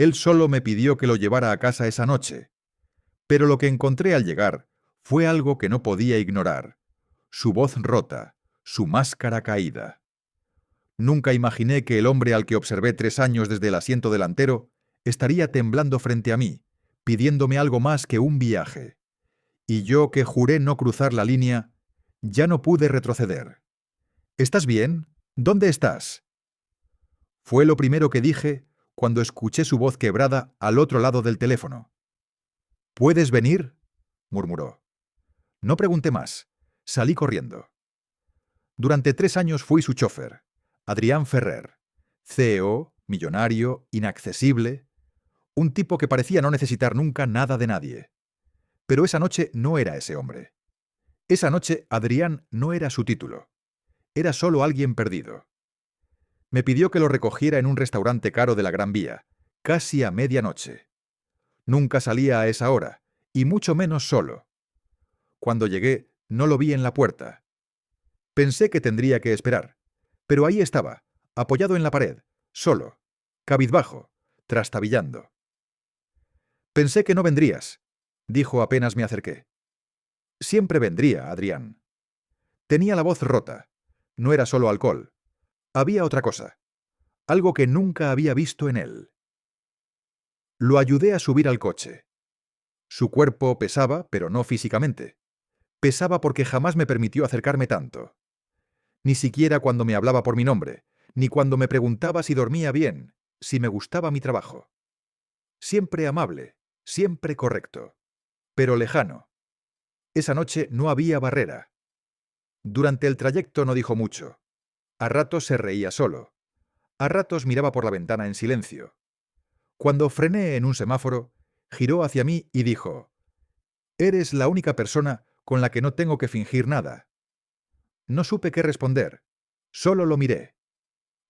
Él solo me pidió que lo llevara a casa esa noche, pero lo que encontré al llegar fue algo que no podía ignorar: su voz rota, su máscara caída. Nunca imaginé que el hombre al que observé 3 años desde el asiento delantero estaría temblando frente a mí, pidiéndome algo más que un viaje. Y yo, que juré no cruzar la línea, ya no pude retroceder. ¿Estás bien? ¿Dónde estás? Fue lo primero que dije cuando escuché su voz quebrada al otro lado del teléfono. ¿Puedes venir?, murmuró. No pregunté más. Salí corriendo. Durante 3 años fui su chofer, Adrián Ferrer, CEO, millonario, inaccesible, un tipo que parecía no necesitar nunca nada de nadie. Pero esa noche no era ese hombre. Esa noche Adrián no era su título. Era solo alguien perdido. Me pidió que lo recogiera en un restaurante caro de la Gran Vía, casi a medianoche. Nunca salía a esa hora, y mucho menos solo. Cuando llegué, no lo vi en la puerta. Pensé que tendría que esperar, pero ahí estaba, apoyado en la pared, solo, cabizbajo, trastabillando. Pensé que no vendrías, dijo apenas me acerqué. Siempre vendría, Adrián. Tenía la voz rota. No era solo alcohol. Había otra cosa, algo que nunca había visto en él. Lo ayudé a subir al coche. Su cuerpo pesaba, pero no físicamente. Pesaba porque jamás me permitió acercarme tanto. Ni siquiera cuando me hablaba por mi nombre, ni cuando me preguntaba si dormía bien, si me gustaba mi trabajo. Siempre amable, siempre correcto, pero lejano. Esa noche no había barrera. Durante el trayecto no dijo mucho. A ratos se reía solo. A ratos miraba por la ventana en silencio. Cuando frené en un semáforo, giró hacia mí y dijo: «Eres la única persona con la que no tengo que fingir nada». No supe qué responder. Solo lo miré.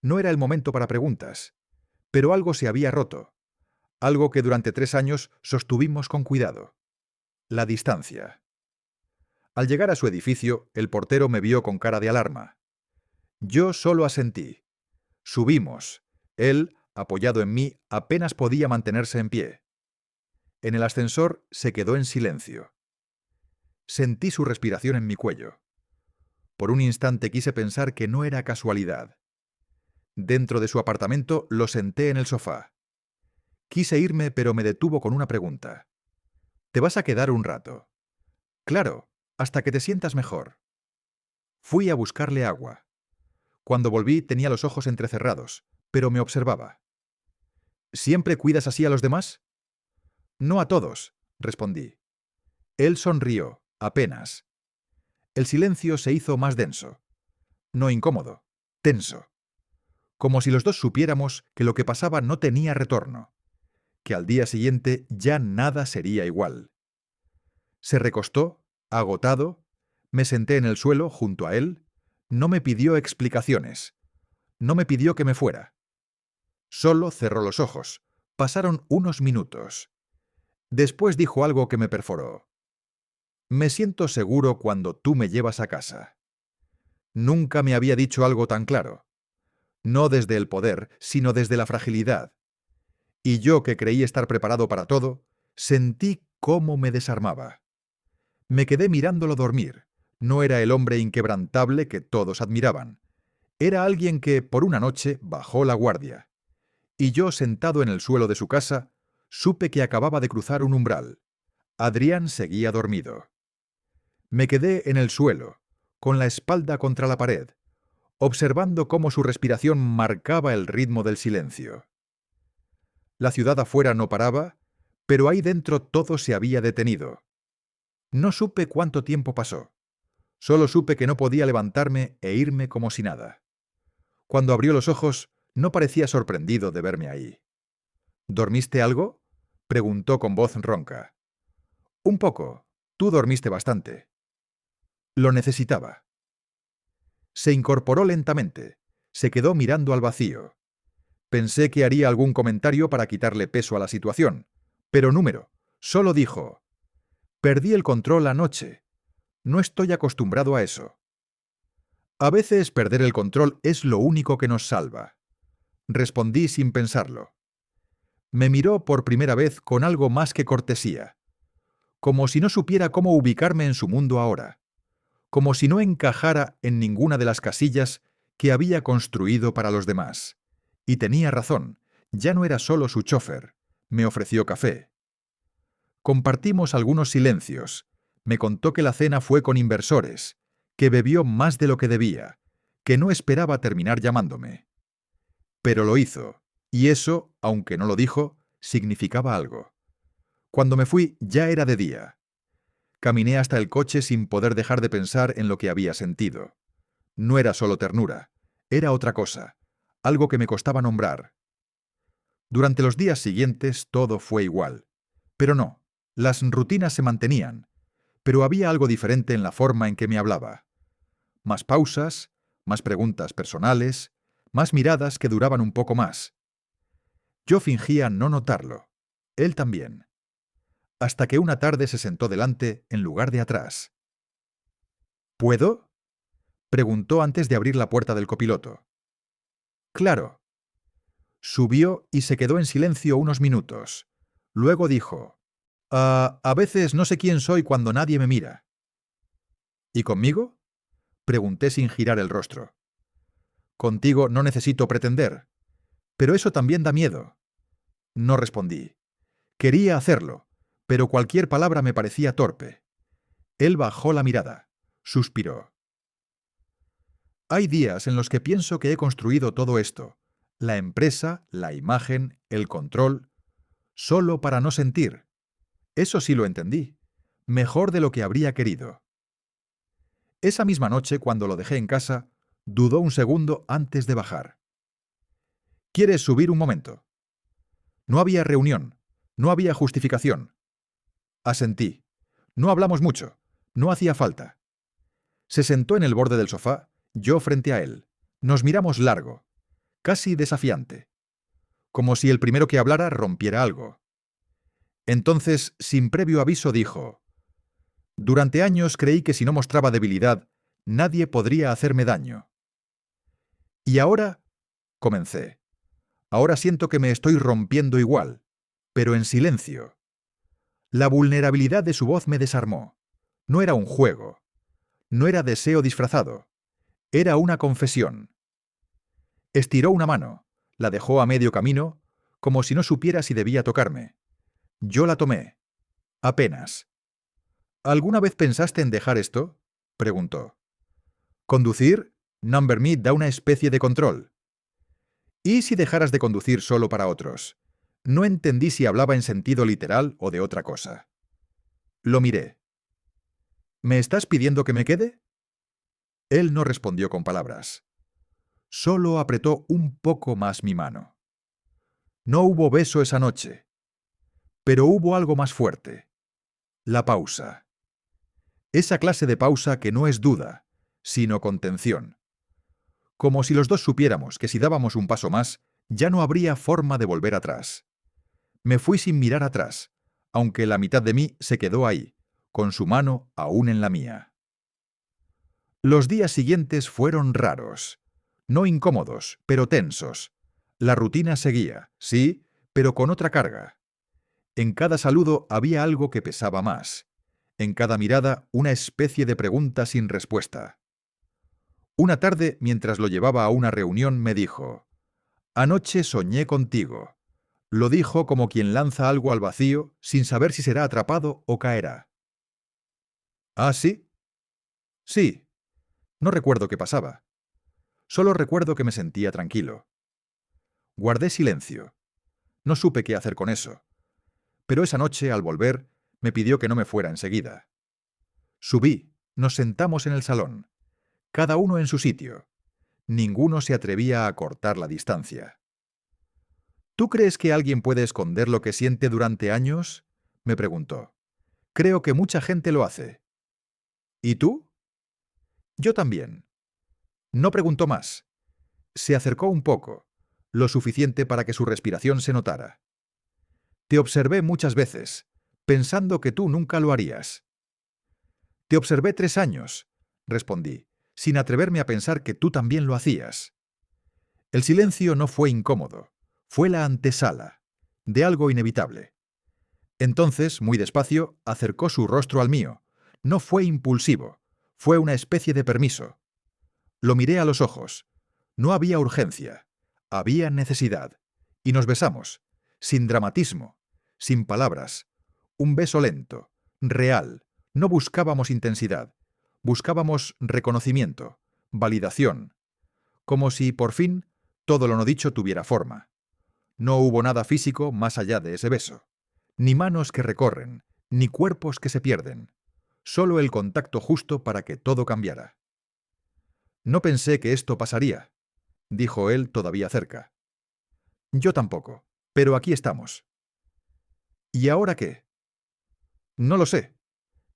No era el momento para preguntas. Pero algo se había roto. Algo que durante 3 años sostuvimos con cuidado. La distancia. Al llegar a su edificio, el portero me vio con cara de alarma. Yo solo asentí. Subimos. Él, apoyado en mí, apenas podía mantenerse en pie. En el ascensor se quedó en silencio. Sentí su respiración en mi cuello. Por un instante quise pensar que no era casualidad. Dentro de su apartamento lo senté en el sofá. Quise irme, pero me detuvo con una pregunta. «¿Te vas a quedar un rato?» «Claro, hasta que te sientas mejor». Fui a buscarle agua. Cuando volví tenía los ojos entrecerrados, pero me observaba. «¿Siempre cuidas así a los demás?» «No a todos», respondí. Él sonrió, apenas. El silencio se hizo más denso. No incómodo, tenso. Como si los dos supiéramos que lo que pasaba no tenía retorno, que al día siguiente ya nada sería igual. Se recostó, agotado, me senté en el suelo junto a él, no me pidió explicaciones, no me pidió que me fuera. Solo cerró los ojos. Pasaron unos minutos. Después dijo algo que me perforó. «Me siento seguro cuando tú me llevas a casa». Nunca me había dicho algo tan claro. No desde el poder, sino desde la fragilidad. Y yo, que creí estar preparado para todo, sentí cómo me desarmaba. Me quedé mirándolo dormir. No era el hombre inquebrantable que todos admiraban. Era alguien que, por una noche, bajó la guardia. Y yo, sentado en el suelo de su casa, supe que acababa de cruzar un umbral. Adrián seguía dormido. Me quedé en el suelo, con la espalda contra la pared, observando cómo su respiración marcaba el ritmo del silencio. La ciudad afuera no paraba, pero ahí dentro todo se había detenido. No supe cuánto tiempo pasó. Solo supe que no podía levantarme e irme como si nada. Cuando abrió los ojos, no parecía sorprendido de verme ahí. «¿Dormiste algo?», preguntó con voz ronca. «Un poco. Tú dormiste bastante». Lo necesitaba. Se incorporó lentamente. Se quedó mirando al vacío. Pensé que haría algún comentario para quitarle peso a la situación. Pero solo dijo: «Perdí el control anoche. No estoy acostumbrado a eso». A veces perder el control es lo único que nos salva. Respondí sin pensarlo. Me miró por primera vez con algo más que cortesía, como si no supiera cómo ubicarme en su mundo ahora, como si no encajara en ninguna de las casillas que había construido para los demás. Y tenía razón, ya no era solo su chofer. Me ofreció café. Compartimos algunos silencios. Me contó que la cena fue con inversores, que bebió más de lo que debía, que no esperaba terminar llamándome. Pero lo hizo, y eso, aunque no lo dijo, significaba algo. Cuando me fui ya era de día. Caminé hasta el coche sin poder dejar de pensar en lo que había sentido. No era solo ternura, era otra cosa, algo que me costaba nombrar. Durante los días siguientes todo fue igual. Pero no, las rutinas se mantenían, pero había algo diferente en la forma en que me hablaba. Más pausas, más preguntas personales, más miradas que duraban un poco más. Yo fingía no notarlo. Él también. Hasta que una tarde se sentó delante en lugar de atrás. ¿Puedo?, preguntó antes de abrir la puerta del copiloto. Claro. Subió y se quedó en silencio unos minutos. Luego dijo: a veces no sé quién soy cuando nadie me mira. ¿Y conmigo?, pregunté sin girar el rostro. Contigo no necesito pretender. Pero eso también da miedo. No respondí. Quería hacerlo, pero cualquier palabra me parecía torpe. Él bajó la mirada. Suspiró. Hay días en los que pienso que he construido todo esto, la empresa, la imagen, el control, solo para no sentir. Eso sí lo entendí, mejor de lo que habría querido. Esa misma noche, cuando lo dejé en casa, dudó un segundo antes de bajar. ¿Quieres subir un momento? No había reunión, no había justificación. Asentí. No hablamos mucho, no hacía falta. Se sentó en el borde del sofá, yo frente a él. Nos miramos largo, casi desafiante, como si el primero que hablara rompiera algo. Entonces, sin previo aviso, dijo: durante años creí que si no mostraba debilidad, nadie podría hacerme daño. Y ahora, comencé. Ahora siento que me estoy rompiendo igual, pero en silencio. La vulnerabilidad de su voz me desarmó. No era un juego. No era deseo disfrazado. Era una confesión. Estiró una mano, la dejó a medio camino, como si no supiera si debía tocarme. Yo la tomé. Apenas. ¿Alguna vez pensaste en dejar esto?, preguntó. ¿Conducir? Number Me da una especie de control. ¿Y si dejaras de conducir solo para otros? No entendí si hablaba en sentido literal o de otra cosa. Lo miré. ¿Me estás pidiendo que me quede? Él no respondió con palabras. Solo apretó un poco más mi mano. No hubo beso esa noche, pero hubo algo más fuerte. La pausa. Esa clase de pausa que no es duda, sino contención. Como si los dos supiéramos que si dábamos un paso más, ya no habría forma de volver atrás. Me fui sin mirar atrás, aunque la mitad de mí se quedó ahí, con su mano aún en la mía. Los días siguientes fueron raros. No incómodos, pero tensos. La rutina seguía, sí, pero con otra carga. En cada saludo había algo que pesaba más. En cada mirada una especie de pregunta sin respuesta. Una tarde, mientras lo llevaba a una reunión, me dijo: anoche soñé contigo. Lo dijo como quien lanza algo al vacío sin saber si será atrapado o caerá. ¿Ah, sí? Sí. No recuerdo qué pasaba. Solo recuerdo que me sentía tranquilo. Guardé silencio. No supe qué hacer con eso. Pero esa noche, al volver, me pidió que no me fuera enseguida. Subí, nos sentamos en el salón, cada uno en su sitio. Ninguno se atrevía a cortar la distancia. ¿Tú crees que alguien puede esconder lo que siente durante años?, me preguntó. Creo que mucha gente lo hace. ¿Y tú? Yo también. No preguntó más. Se acercó un poco, lo suficiente para que su respiración se notara. Te observé muchas veces, pensando que tú nunca lo harías. Te observé 3 años, respondí, sin atreverme a pensar que tú también lo hacías. El silencio no fue incómodo, fue la antesala. de algo inevitable. Entonces, muy despacio, acercó su rostro al mío. No fue impulsivo, fue una especie de permiso. Lo miré a los ojos. No había urgencia, había necesidad. Y nos besamos, sin dramatismo, sin palabras. Un beso lento, real. No buscábamos intensidad, buscábamos reconocimiento, validación, como si, por fin, todo lo no dicho tuviera forma. No hubo nada físico más allá de ese beso. Ni manos que recorren, ni cuerpos que se pierden. Solo el contacto justo para que todo cambiara. No pensé que esto pasaría, dijo él todavía cerca. Yo tampoco, pero aquí estamos. ¿Y ahora qué? No lo sé.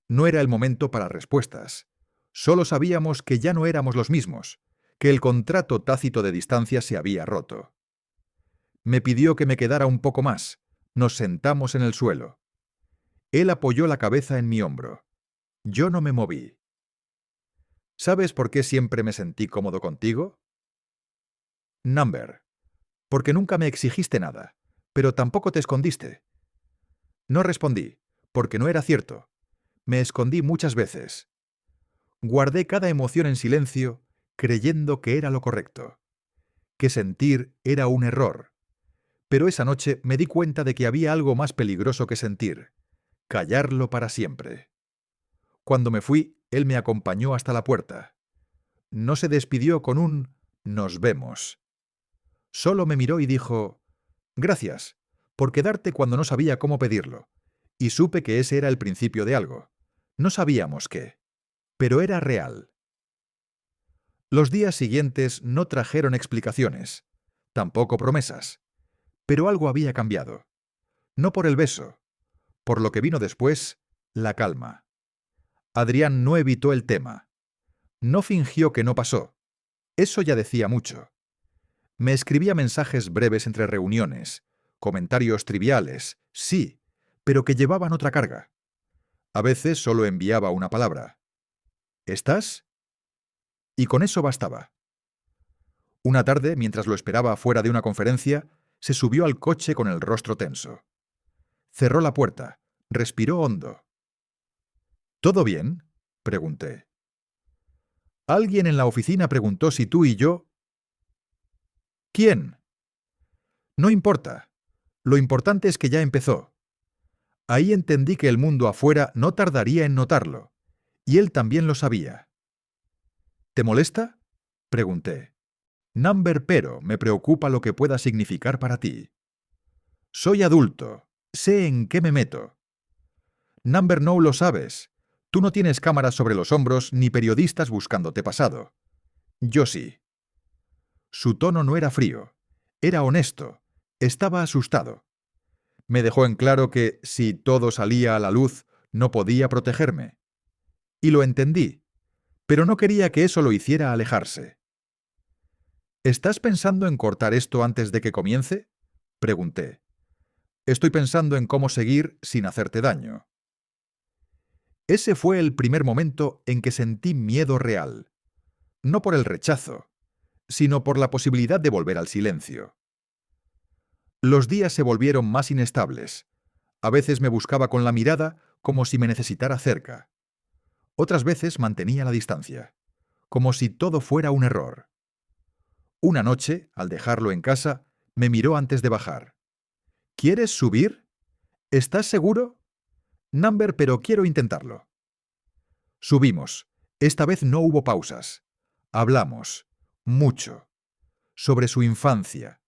No era el momento para respuestas. Solo sabíamos que ya no éramos los mismos, que el contrato tácito de distancia se había roto. Me pidió que me quedara un poco más. Nos sentamos en el suelo. Él apoyó la cabeza en mi hombro. Yo no me moví. ¿Sabes por qué siempre me sentí cómodo contigo? Number. Porque nunca me exigiste nada, pero tampoco te escondiste. No respondí, porque no era cierto. Me escondí muchas veces. Guardé cada emoción en silencio, creyendo que era lo correcto, que sentir era un error. Pero esa noche me di cuenta de que había algo más peligroso que sentir, callarlo para siempre. Cuando me fui, él me acompañó hasta la puerta. No se despidió con un «nos vemos». Solo me miró y dijo «gracias, por quedarte cuando no sabía cómo pedirlo». Y supe que ese era el principio de algo. No sabíamos qué, pero era real. Los días siguientes no trajeron explicaciones, tampoco promesas, pero algo había cambiado. No por el beso, por lo que vino después, la calma. Adrián no evitó el tema. No fingió que no pasó. Eso ya decía mucho. Me escribía mensajes breves entre reuniones, comentarios triviales, sí, pero que llevaban otra carga. A veces solo enviaba una palabra. ¿Estás? Y con eso bastaba. Una tarde, mientras lo esperaba fuera de una conferencia, se subió al coche con el rostro tenso. Cerró la puerta, respiró hondo. ¿Todo bien?, pregunté. Alguien en la oficina preguntó si tú y yo... ¿Quién? No importa. Lo importante es que ya empezó. Ahí entendí que el mundo afuera no tardaría en notarlo, y él también lo sabía. ¿Te molesta?, pregunté. Number, pero me preocupa lo que pueda significar para ti. Soy adulto, sé en qué me meto. Number, no lo sabes. Tú no tienes cámaras sobre los hombros ni periodistas buscándote pasado. Yo sí. Su tono no era frío, era honesto, estaba asustado. Me dejó en claro que, si todo salía a la luz, no podía protegerme. Y lo entendí, pero no quería que eso lo hiciera alejarse. ¿Estás pensando en cortar esto antes de que comience?, pregunté. Estoy pensando en cómo seguir sin hacerte daño. Ese fue el primer momento en que sentí miedo real. No por el rechazo, sino por la posibilidad de volver al silencio. Los días se volvieron más inestables. A veces me buscaba con la mirada como si me necesitara cerca. Otras veces mantenía la distancia, como si todo fuera un error. Una noche, al dejarlo en casa, me miró antes de bajar. ¿Quieres subir? ¿Estás seguro? Number, pero quiero intentarlo. Subimos. Esta vez no hubo pausas. Hablamos. Mucho. Sobre su infancia.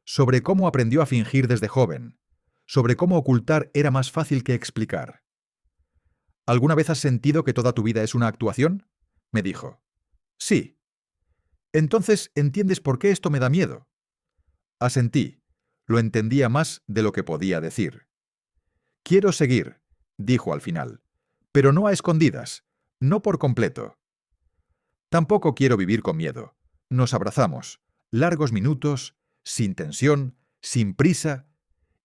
Sobre cómo aprendió a fingir desde joven. Sobre cómo ocultar era más fácil que explicar. ¿Alguna vez has sentido que toda tu vida es una actuación?, me dijo. Sí. Entonces, ¿entiendes por qué esto me da miedo? Asentí. Lo entendía más de lo que podía decir. Quiero seguir, dijo al final, pero no a escondidas, no por completo. Tampoco quiero vivir con miedo. Nos abrazamos, largos minutos, sin tensión, sin prisa,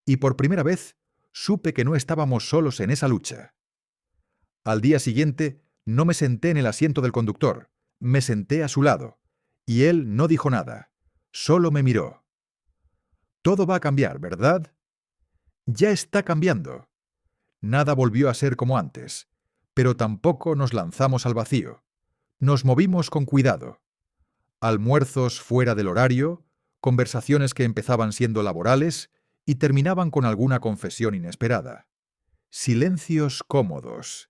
y por primera vez supe que no estábamos solos en esa lucha. Al día siguiente no me senté en el asiento del conductor, me senté a su lado, y él no dijo nada, solo me miró. Todo va a cambiar, ¿verdad? Ya está cambiando. Nada volvió a ser como antes, pero tampoco nos lanzamos al vacío. Nos movimos con cuidado. Almuerzos fuera del horario, conversaciones que empezaban siendo laborales y terminaban con alguna confesión inesperada. Silencios cómodos.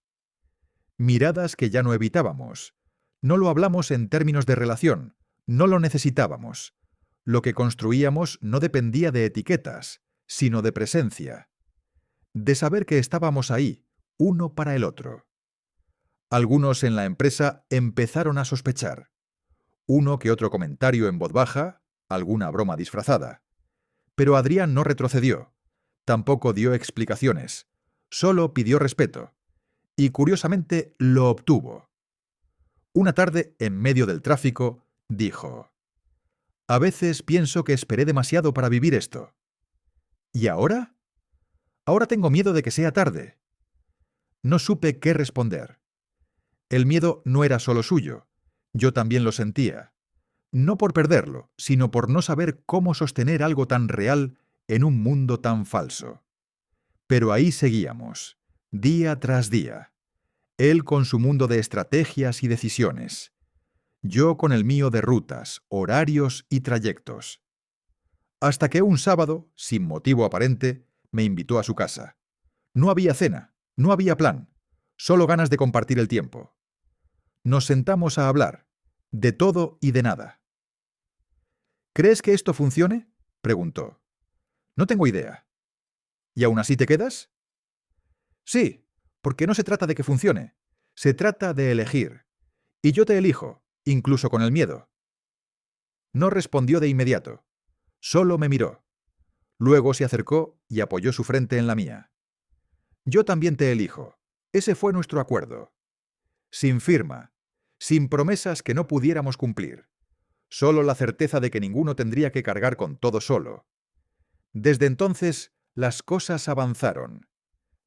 Miradas que ya no evitábamos. No lo hablamos en términos de relación, no lo necesitábamos. Lo que construíamos no dependía de etiquetas, sino de presencia, de saber que estábamos ahí, uno para el otro. Algunos en la empresa empezaron a sospechar. Uno que otro comentario en voz baja, alguna broma disfrazada. Pero Adrián no retrocedió. Tampoco dio explicaciones. Solo pidió respeto. Y curiosamente lo obtuvo. Una tarde, en medio del tráfico, dijo: «A veces pienso que esperé demasiado para vivir esto». ¿Y ahora? Ahora tengo miedo de que sea tarde. No supe qué responder. El miedo no era solo suyo. Yo también lo sentía. No por perderlo, sino por no saber cómo sostener algo tan real en un mundo tan falso. Pero ahí seguíamos, día tras día. Él con su mundo de estrategias y decisiones. Yo con el mío de rutas, horarios y trayectos. Hasta que un sábado, sin motivo aparente, me invitó a su casa. No había cena, no había plan, solo ganas de compartir el tiempo. Nos sentamos a hablar, de todo y de nada. ¿Crees que esto funcione?, preguntó. No tengo idea. ¿Y aún así te quedas? Sí, porque no se trata de que funcione. Se trata de elegir. Y yo te elijo, incluso con el miedo. No respondió de inmediato. Solo me miró. Luego se acercó y apoyó su frente en la mía. Yo también te elijo. Ese fue nuestro acuerdo. Sin firma, sin promesas que no pudiéramos cumplir. Solo la certeza de que ninguno tendría que cargar con todo solo. Desde entonces, las cosas avanzaron.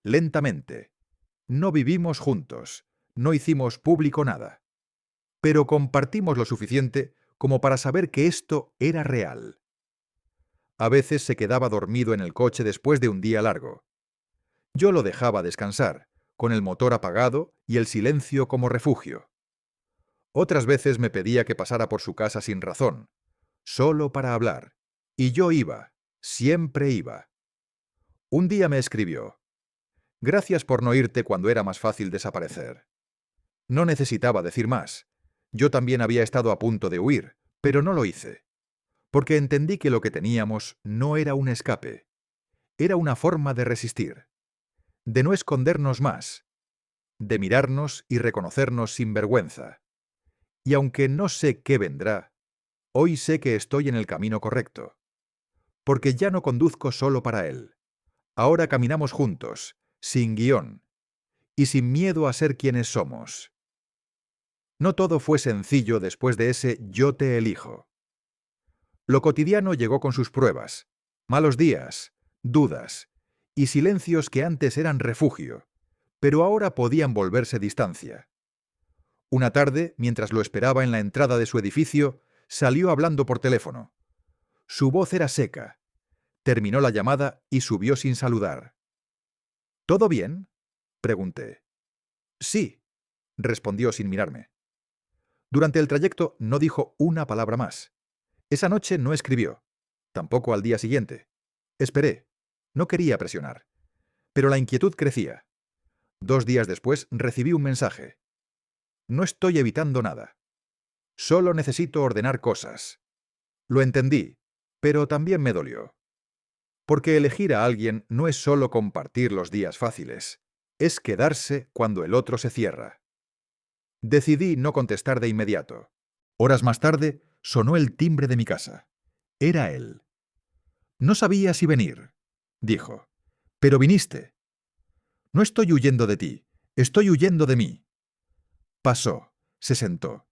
Lentamente. No vivimos juntos, no hicimos público nada. Pero compartimos lo suficiente como para saber que esto era real. A veces se quedaba dormido en el coche después de un día largo. Yo lo dejaba descansar, con el motor apagado y el silencio como refugio. Otras veces me pedía que pasara por su casa sin razón, solo para hablar. Y yo iba, siempre iba. Un día me escribió: «Gracias por no irte cuando era más fácil desaparecer». No necesitaba decir más. Yo también había estado a punto de huir, pero no lo hice. Porque entendí que lo que teníamos no era un escape. Era una forma de resistir. De no escondernos más. De mirarnos y reconocernos sin vergüenza. Y aunque no sé qué vendrá, hoy sé que estoy en el camino correcto. Porque ya no conduzco solo para él. Ahora caminamos juntos, sin guión. Y sin miedo a ser quienes somos. No todo fue sencillo después de ese «yo te elijo». Lo cotidiano llegó con sus pruebas, malos días, dudas y silencios que antes eran refugio, pero ahora podían volverse distancia. Una tarde, mientras lo esperaba en la entrada de su edificio, salió hablando por teléfono. Su voz era seca. Terminó la llamada y subió sin saludar. «¿Todo bien?», pregunté. «Sí», respondió sin mirarme. Durante el trayecto no dijo una palabra más. Esa noche no escribió. Tampoco al día siguiente. Esperé. No quería presionar. Pero la inquietud crecía. 2 días después recibí un mensaje. «No estoy evitando nada. Solo necesito ordenar cosas». Lo entendí, pero también me dolió. Porque elegir a alguien no es solo compartir los días fáciles. Es quedarse cuando el otro se cierra. Decidí no contestar de inmediato. Horas más tarde, sonó el timbre de mi casa. Era él. «No sabía si venir», dijo. «Pero viniste». «No estoy huyendo de ti, estoy huyendo de mí». Pasó, se sentó,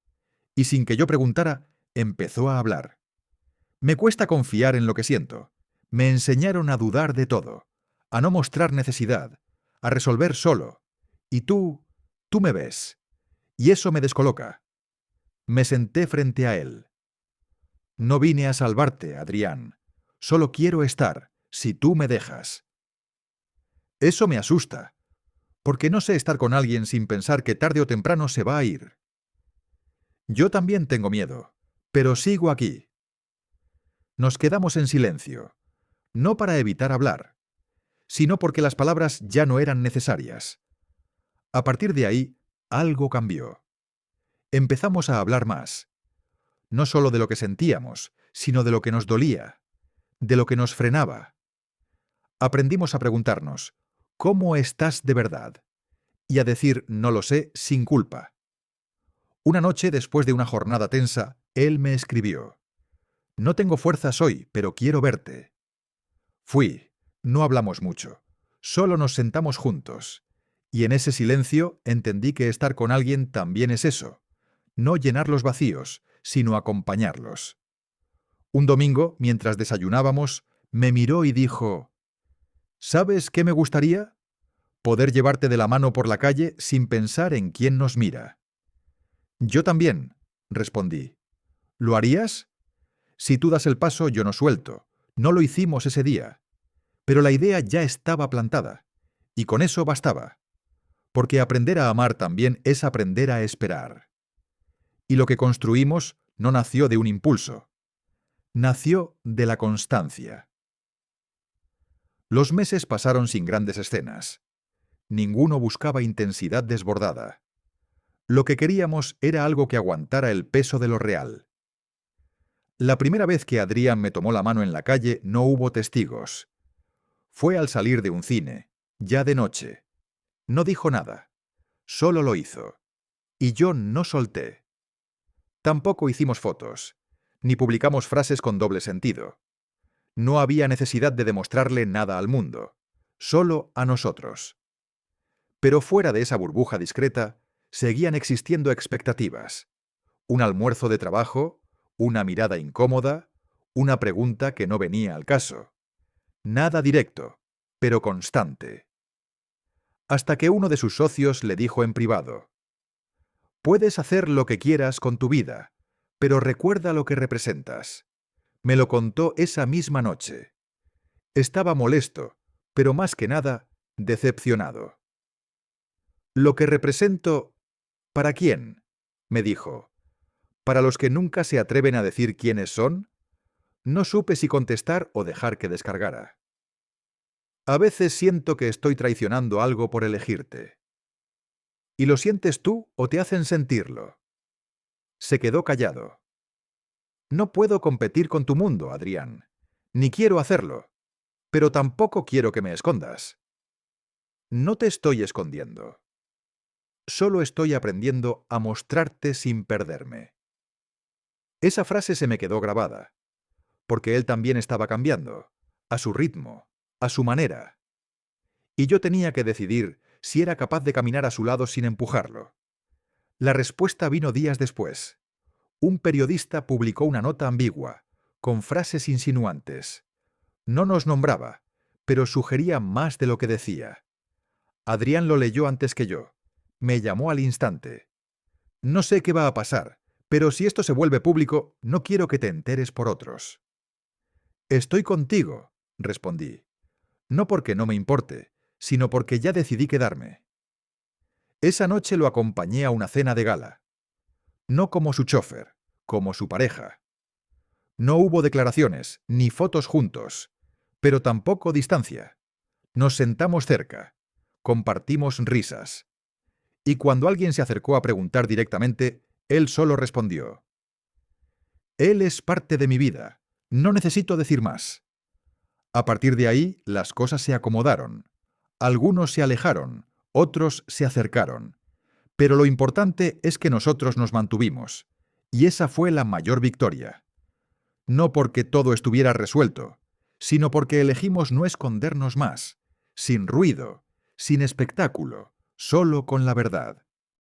y sin que yo preguntara, empezó a hablar. «Me cuesta confiar en lo que siento. Me enseñaron a dudar de todo, a no mostrar necesidad, a resolver solo. Y tú me ves. Y eso me descoloca». Me senté frente a él. «No vine a salvarte, Adrián. Solo quiero estar, si tú me dejas». Eso me asusta, porque no sé estar con alguien sin pensar que tarde o temprano se va a ir. Yo también tengo miedo, pero sigo aquí. Nos quedamos en silencio, no para evitar hablar, sino porque las palabras ya no eran necesarias. A partir de ahí, algo cambió. Empezamos a hablar más, no solo de lo que sentíamos, sino de lo que nos dolía, de lo que nos frenaba. Aprendimos a preguntarnos, ¿cómo estás de verdad? Y a decir no lo sé sin culpa. Una noche, después de una jornada tensa, él me escribió: no tengo fuerzas hoy, pero quiero verte. Fui. No hablamos mucho. Solo nos sentamos juntos. Y en ese silencio entendí que estar con alguien también es eso. No llenar los vacíos, sino acompañarlos. Un domingo, mientras desayunábamos, me miró y dijo: ¿sabes qué me gustaría? Poder llevarte de la mano por la calle sin pensar en quién nos mira. Yo también, respondí. ¿Lo harías? Si tú das el paso, yo no suelto. No lo hicimos ese día. Pero la idea ya estaba plantada. Y con eso bastaba. Porque aprender a amar también es aprender a esperar. Y lo que construimos no nació de un impulso. Nació de la constancia. Los meses pasaron sin grandes escenas. Ninguno buscaba intensidad desbordada. Lo que queríamos era algo que aguantara el peso de lo real. La primera vez que Adrián me tomó la mano en la calle no hubo testigos. Fue al salir de un cine, ya de noche. No dijo nada. Solo lo hizo. Y yo no solté. Tampoco hicimos fotos, ni publicamos frases con doble sentido. No había necesidad de demostrarle nada al mundo, solo a nosotros. Pero fuera de esa burbuja discreta, seguían existiendo expectativas. Un almuerzo de trabajo, una mirada incómoda, una pregunta que no venía al caso. Nada directo, pero constante. Hasta que uno de sus socios le dijo en privado: puedes hacer lo que quieras con tu vida, pero recuerda lo que representas. Me lo contó esa misma noche. Estaba molesto, pero más que nada, decepcionado. Lo que represento, ¿para quién?, me dijo. ¿Para los que nunca se atreven a decir quiénes son? No supe si contestar o dejar que descargara. A veces siento que estoy traicionando algo por elegirte. ¿Y lo sientes tú o te hacen sentirlo? Se quedó callado. No puedo competir con tu mundo, Adrián. Ni quiero hacerlo. Pero tampoco quiero que me escondas. No te estoy escondiendo. Solo estoy aprendiendo a mostrarte sin perderme. Esa frase se me quedó grabada, porque él también estaba cambiando, a su ritmo, a su manera. Y yo tenía que decidir si era capaz de caminar a su lado sin empujarlo. La respuesta vino días después. Un periodista publicó una nota ambigua, con frases insinuantes. No nos nombraba, pero sugería más de lo que decía. Adrián lo leyó antes que yo. Me llamó al instante. No sé qué va a pasar, pero si esto se vuelve público, no quiero que te enteres por otros. Estoy contigo, respondí. No porque no me importe, sino porque ya decidí quedarme. Esa noche lo acompañé a una cena de gala. No como su chofer, como su pareja. No hubo declaraciones, ni fotos juntos, pero tampoco distancia. Nos sentamos cerca, compartimos risas. Y cuando alguien se acercó a preguntar directamente, él solo respondió: él es parte de mi vida, no necesito decir más. A partir de ahí, las cosas se acomodaron. Algunos se alejaron, otros se acercaron. Pero lo importante es que nosotros nos mantuvimos, y esa fue la mayor victoria. No porque todo estuviera resuelto, sino porque elegimos no escondernos más, sin ruido, sin espectáculo, solo con la verdad.